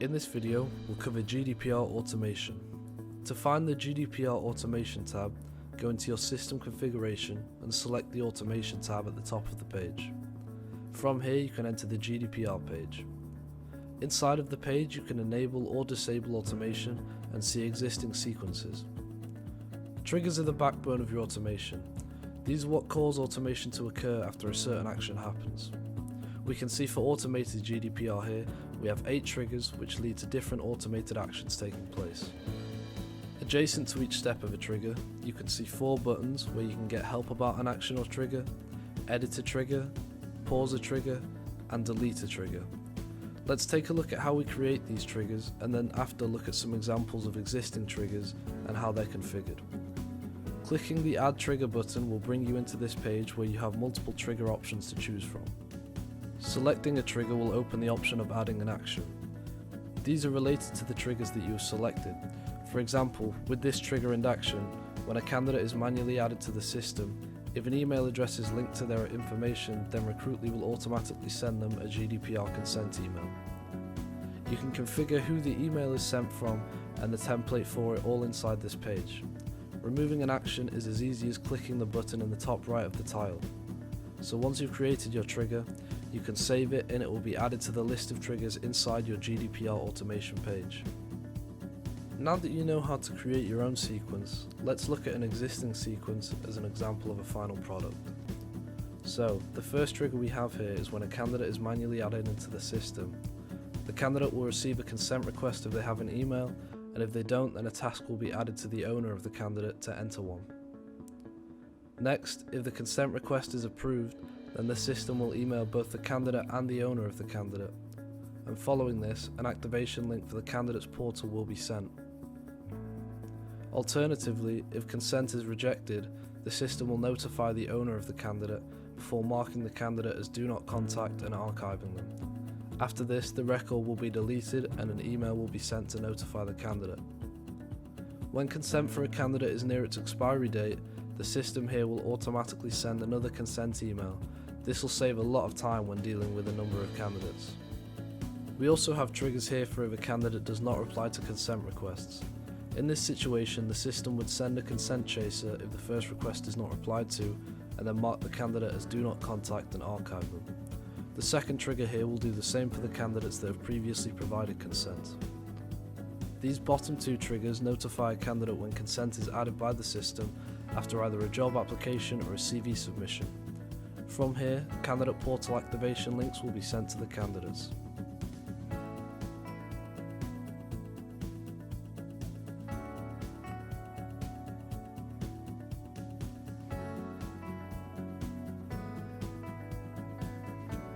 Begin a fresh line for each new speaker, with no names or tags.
In this video, we'll cover GDPR automation. To find the GDPR automation tab, go into your system configuration and select the automation tab at the top of the page. From here, you can enter the GDPR page. Inside of the page, you can enable or disable automation and see existing sequences. Triggers are the backbone of your automation. These are what cause automation to occur after a certain action happens. We can see for automated GDPR here, we have 8 triggers which lead to different automated actions taking place. Adjacent to each step of a trigger, you can see 4 buttons where you can get help about an action or trigger, edit a trigger, pause a trigger, and delete a trigger. Let's take a look at how we create these triggers and then after look at some examples of existing triggers and how they're configured. Clicking the Add Trigger button will bring you into this page where you have multiple trigger options to choose from. Selecting a trigger will open the option of adding an action. These are related to the triggers that you have selected. For example, with this trigger and action, when a candidate is manually added to the system, if an email address is linked to their information, then Recruitly will automatically send them a GDPR consent email. You can configure who the email is sent from and the template for it all inside this page. Removing an action is as easy as clicking the button in the top right of the tile. So once you've created your trigger, you can save it and it will be added to the list of triggers inside your GDPR automation page. Now that you know how to create your own sequence, let's look at an existing sequence as an example of a final product. So, the first trigger we have here is when a candidate is manually added into the system. The candidate will receive a consent request if they have an email, and if they don't, then a task will be added to the owner of the candidate to enter one. Next, if the consent request is approved, then the system will email both the candidate and the owner of the candidate. And following this, an activation link for the candidate's portal will be sent. Alternatively, if consent is rejected, the system will notify the owner of the candidate before marking the candidate as do not contact and archiving them. After this, the record will be deleted and an email will be sent to notify the candidate. When consent for a candidate is near its expiry date, the system here will automatically send another consent email. This will save a lot of time when dealing with a number of candidates. We also have triggers here for if a candidate does not reply to consent requests. In this situation, the system would send a consent chaser if the first request is not replied to, and then mark the candidate as do not contact and archive them. The second trigger here will do the same for the candidates that have previously provided consent. These bottom 2 triggers notify a candidate when consent is added by the system after either a job application or a CV submission. From here, candidate portal activation links will be sent to the candidates.